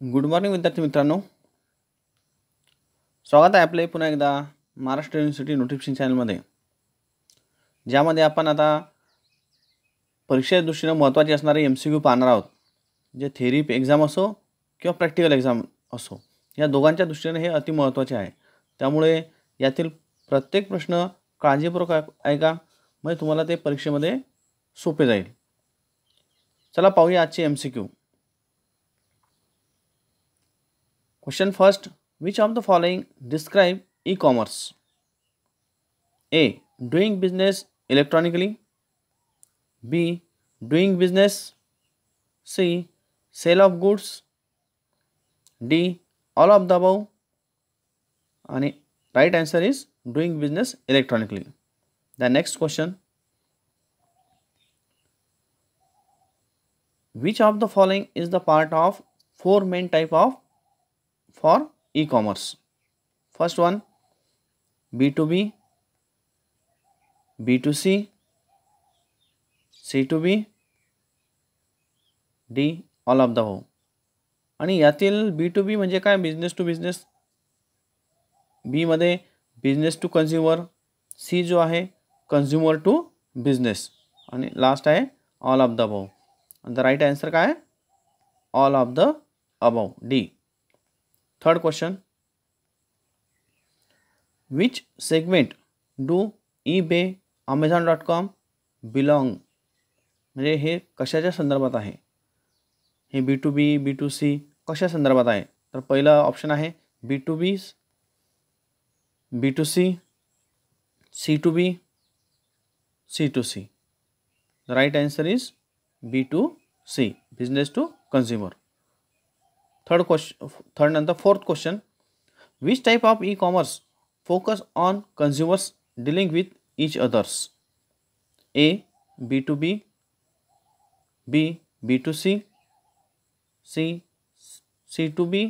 Good morning विद्यार्थी मित्रांनो, स्वागत आहे आपले पुन्हा एकदा महाराष्ट्र युनिव्हर्सिटी नोटिफिकेशन चॅनलमध्ये, ज्यामध्ये आपण आता परीक्षेच्या दृष्टीने महत्त्वाचे असणारे MCQ पाहणार आहोत. जे थेरी एक्झाम असो किंवा प्रॅक्टिकल एक्झाम असो, या दोघांच्या दृष्टीने हे अति महत्त्वाचे आहे. त्यामुळे यातील प्रत्येक प्रश्न काळजीपूर्वक ऐका, म्हणजे तुम्हाला ते परीक्षेमध्ये सोपे जाईल. चला पाहूया आजचे MCQ. Question first. Which of the following describe e-commerce? A. Doing business electronically. B. Doing business. C. Sale of goods. D. All of the above. And right answer is doing business electronically. The next question. Which of the following is the part of four main type of for e-commerce? First one, B2B, B2C, C2B, D all of the above. आणि यातील B2B म्हणजे काय? Business to business. B मध्ये business to consumer, C जो आहे consumer to business, आणि last आहे all of the above. The right answer काय? All of the above, D. Third question. Which segment do eBay, Amazon.com belong? म्हणजे हे कशाच्या संदर्भात आहे? हे B2B, B2C कशा संदर्भात आहे? तर पहिला ऑप्शन आहे B2B, B2C, C2B, C2C. The right answer is B2C, business to consumer. Third and the fourth question. Which type of e-commerce focus on consumers dealing with each others? A. B2B, B. B2C, C. C2B,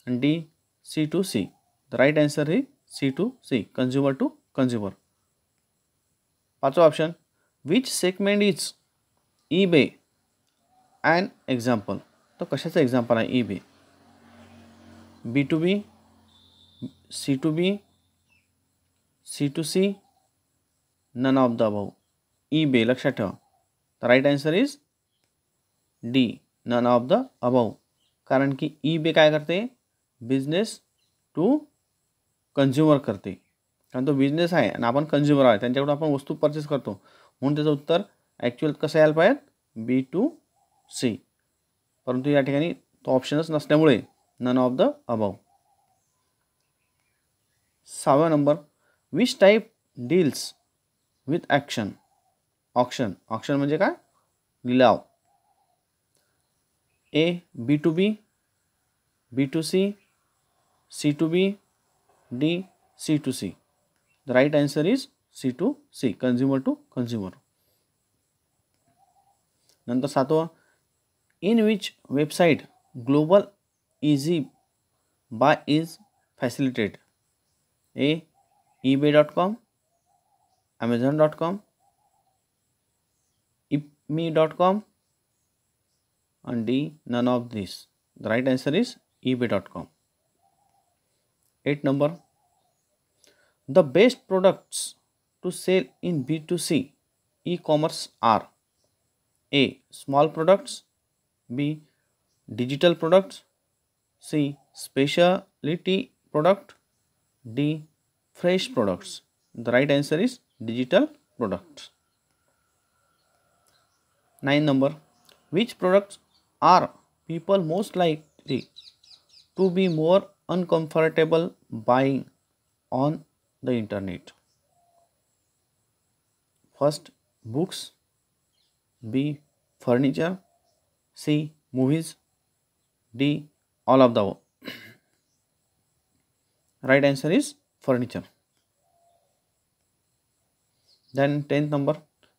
and D. C2C. The right answer is C2C, consumer to consumer. पाचवा option. Which segment is eBay an example? तो कशाचं example आहे eBay? B2B, C2B, C2C, none of the above. eBay लक्षात ठेवा. The right answer is D, none of the above. कारण की eBay काय करते? बिझनेस टू कन्झ्युमर करते. कारण तो बिझनेस आहे आणि आपण कन्झ्युमर आहे, त्यांच्याकडून आपण वस्तू परचेस करतो, म्हणून त्याचं उत्तर ॲक्च्युअल कसं यायला पाहिजे? B2C. परंतु या ठिकाणी तो ऑप्शनच नसल्यामुळे नन ऑफ द अबव. 6वा number. Which type deals with action? Auction. Auction म्हणजे काय? लिलाव. A. B2B, B2C, C2B, D. C2C. The right answer is C2C, consumer to consumer. नंतर 7वा. In which website global easy buy is facilitated? A. eBay.com, Amazon.com, ipme.com, and D. none of these. The right answer is eBay.com. 8 number. The best products to sell in B2C e-commerce are: A. small products, B. digital products, C. specialty product, D. fresh products. The right answer is digital products. 9 number. Which products are people most likely to be more uncomfortable buying on the internet? First, books, B. furniture, C. movies, D. all of the above. Right answer is furniture. Then 10th number.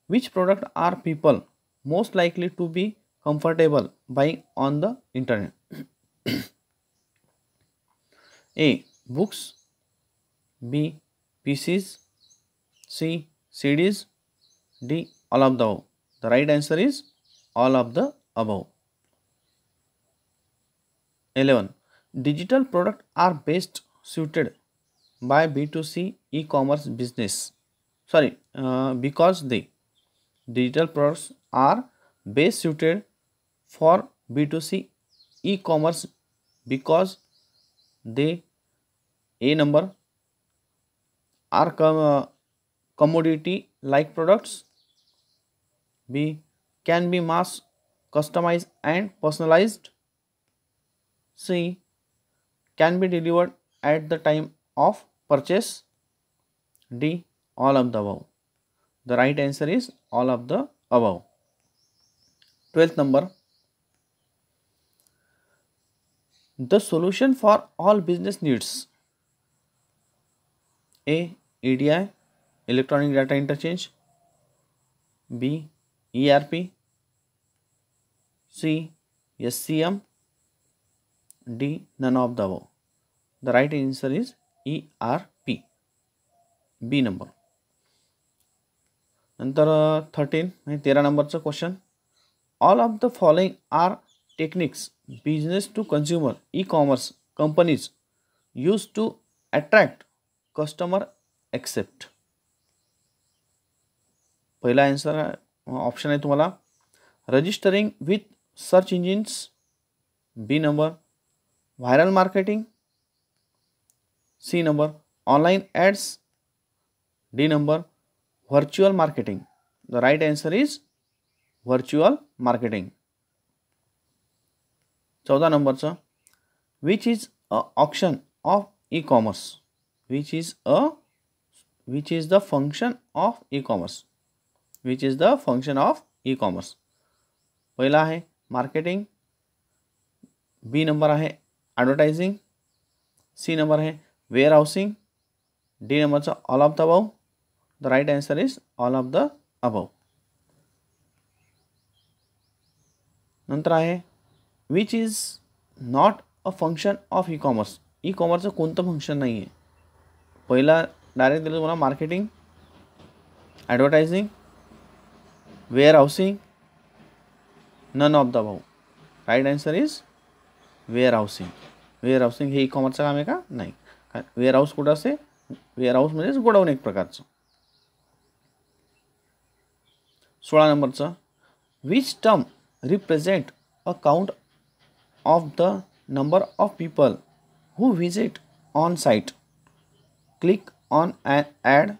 Which product are people most likely to be comfortable buying on the internet? A. books, B. PCs, C. CDs, D. all of the above. The right answer is all of the above. 11. Digital products are best suited by B2C e-commerce business. Because they digital products are best suited for B2C e-commerce because they a number are commodity like products. B can be mass customized and personalized. C can be delivered at the time of purchase. D all of the above. The right answer is all of the above. 12th number. The solution for all business needs. A. EDI, electronic data interchange. B. ERP. C. SCM. D. None of the above. The right answer is ERP. B number. नंतर 13 नंबरचं question. All of the following are techniques business to consumer e-commerce companies use to attract customer accept. पहिला answer option आहे तुम्हाला registering with search engines. B number viral marketing. C number online ads. D number virtual marketing. The right answer is virtual marketing. 14 नंबरचं which is a option of e commerce. Which is the function of e commerce. Which is the function of e commerce. पहिला आहे marketing. B number आहे advertising. C number आहे warehousing. D नंबरचा all of the above. The right answer is all of the above. नंतर आहे which is not a function of e commerce. E कॉमर्सचं कोणतं function नाही आहे. पहिला डायरेक्ट दिलं तुम्हाला marketing, advertising, warehousing, none of the above. Right answer is warehousing. Warehousing हे ई कॉमर्सचं काम आहे का? नाही. वेअर हाऊस कुठं असते? वेअर हाऊस म्हणजेच गोडाऊन एक प्रकारचं. 16 नंबरचं which term represent a count of the number of people who visit on site, click on an ad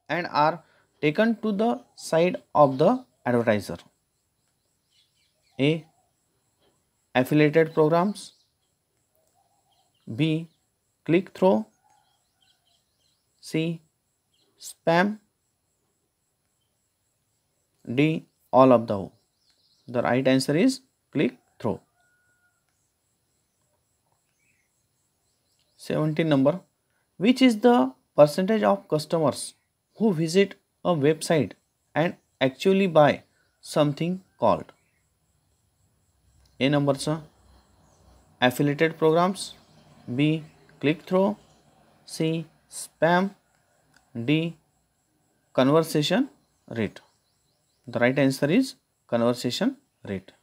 and are taken to the side of the advertiser. A. Affiliated programs. B. Click through. C. Spam. D. All of the above. The right answer is click through. 17 number. Which is the percentage of customers who visit a website and actually buy something called? A number sir affiliated programs. B. Click through. C. Spam. D. Conversion rate. The right answer is conversion rate.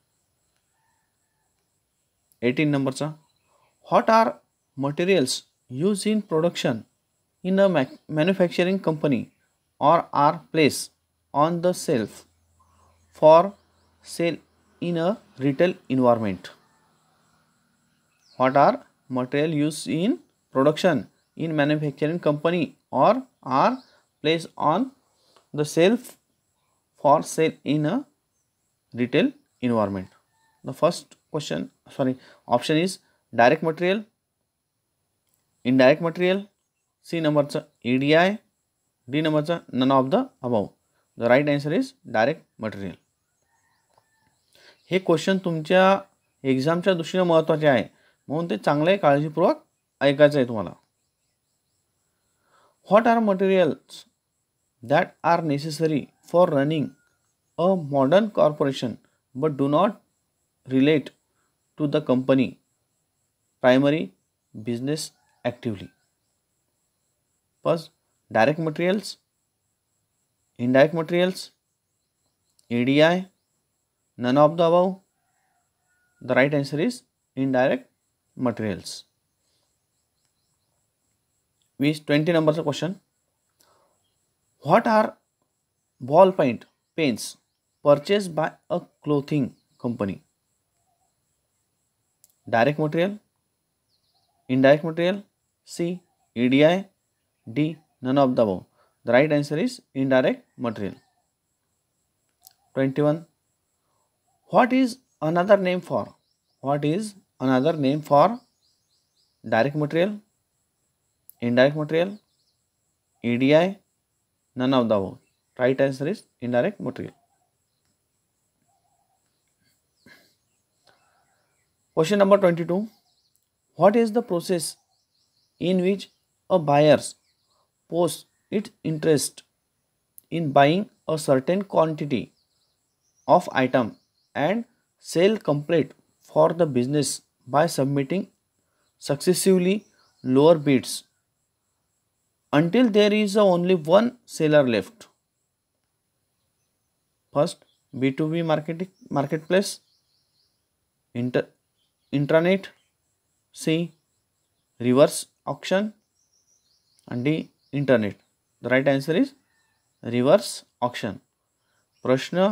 18 number sir. What are materials used in production in a manufacturing company or are placed on the shelf for sale in a retail environment? What are materials used in production in manufacturing company or are placed on the shelf for sale in a retail environment? The first option is direct material, indirect material. C numberचं EDI. D numberचं none of the above. The right answer is direct material. हे question तुमच्या एक्झामच्या दृष्टीने महत्त्वाचे आहे म्हणून ते चांगले काळजीपूर्वक ऐकायचं आहे तुम्हाला. What are materials that are necessary for running a modern corporation but do not relate to the company primary business actively? First, direct materials, indirect materials, EDI, none of the above. The right answer is indirect materials. 20 number question. What are ballpoint pens purchased by a clothing company? Direct material, indirect material, C, EDI, D, none of the above. The right answer is indirect material. 21. What is another name for? What is another name for direct material, indirect material, EDI, none of the above? Right answer is indirect material. Question number 22. What is the process in which a buyer posts its interest in buying a certain quantity of item and sell complete for the business by submitting successively lower bids until there is only one seller left? First, B2B marketplace, intranet, C, reverse auction, and D, internet. The right answer is reverse auction. प्रश्न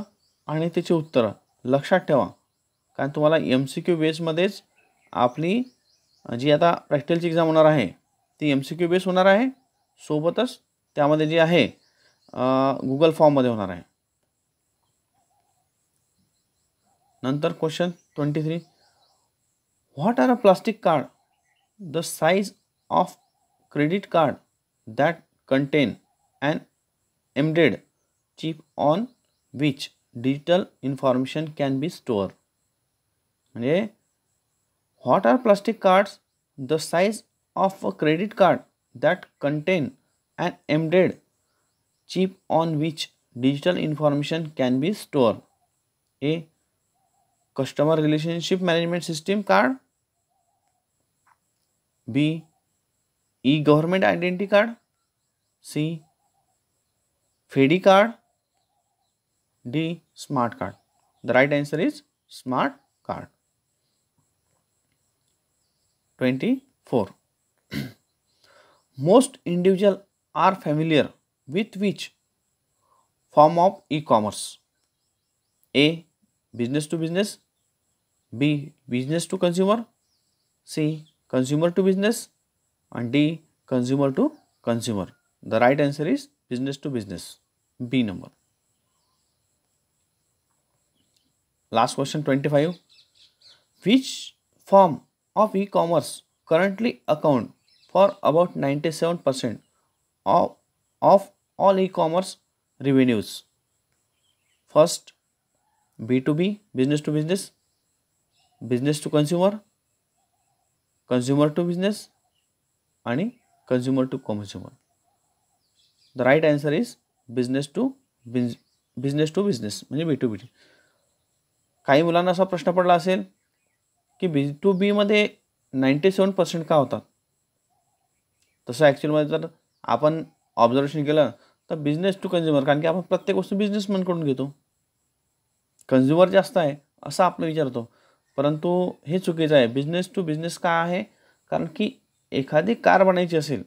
आणि त्याची उत्तरं लक्षात ठेवा, कारण तुम्हाला MCQ बेसमध्येच आपली जी आता प्रॅक्टिकलची एक्झाम होणार आहे ती MCQ बेस होणार आहे, सोबतच त्यामध्ये जी आहे गुगल फॉर्ममध्ये होणार आहे. नंतर question 23. What are a plastic card the size of credit card that contain and embedded chip on which digital information can be stored. म्हणजे what are plastic cards the size of a credit card that contain an embedded chip on which digital information can be stored? A, customer relationship management system card, B, e-government identity card, C, FEDI card, D, smart card. The right answer is smart card. 24. Most individuals are familiar with which form of e-commerce? A, business to business, B, business to consumer, C, consumer to business, and D, consumer to consumer. The right answer is business to business, B number. Last question 25. Which form of e-commerce currently account for about 97% of all e-commerce revenues? First, B2B, business to business, business to consumer, consumer to business, and consumer to consumer. The right answer is business to business म्हणजे B2B. काही मुलांना असा प्रश्न पडला असेल की B2B मध्ये 97% का होतात. तसं ॲक्च्युअलमध्ये जर आपण ऑब्झर्वेशन केलं तर बिझनेस टू कंझ्युमर, कारण की आपण प्रत्येक वस्तू बिझनेसमॅनकडून घेतो. कंझ्युमर जास्त आहे असं आपण विचारतो, परंतु हे चुकीचं आहे. बिझनेस टू बिझनेस का आहे? कारण की एखादी कार बनायची असेल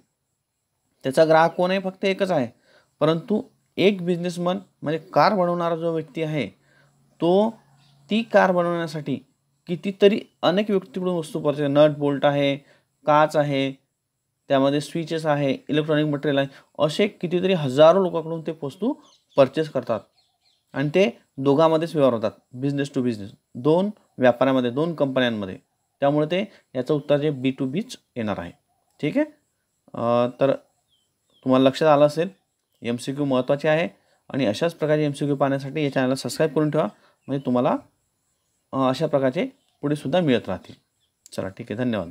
त्याचा ग्राहक कोण आहे? फक्त एकच आहे. परंतु एक बिझनेसमन म्हणजे कार बनवणारा जो व्यक्ती आहे तो ती कार बनवण्यासाठी कितीतरी अनेक व्यक्तीकडून वस्तू परचेस, नट बोल्ट आहे, काच आहे, त्यामध्ये स्विचेस आहे, इलेक्ट्रॉनिक मटेरियल आहे, असे कितीतरी हजारो लोकांकडून ते वस्तू परचेस करतात आणि ते दोघांमध्येच व्यवहार होतात. बिझनेस टू बिझनेस, दोन व्यापाऱ्यामध्ये, दोन कंपन्यांमध्ये. त्यामुळे ते याचं उत्तर जे B2Bच येणार आहे. ठीक आहे. तर तुम्हाला लक्षात आलं असेल MCQ महत्त्वाचे आहे आणि अशाच प्रकारचे MCQ पाहण्यासाठी या चॅनलला सबस्क्राईब करून ठेवा, म्हणजे तुम्हाला अशा प्रकारचे पुढे सुद्धा मिळत राहतील. चला ठीक आहे, धन्यवाद.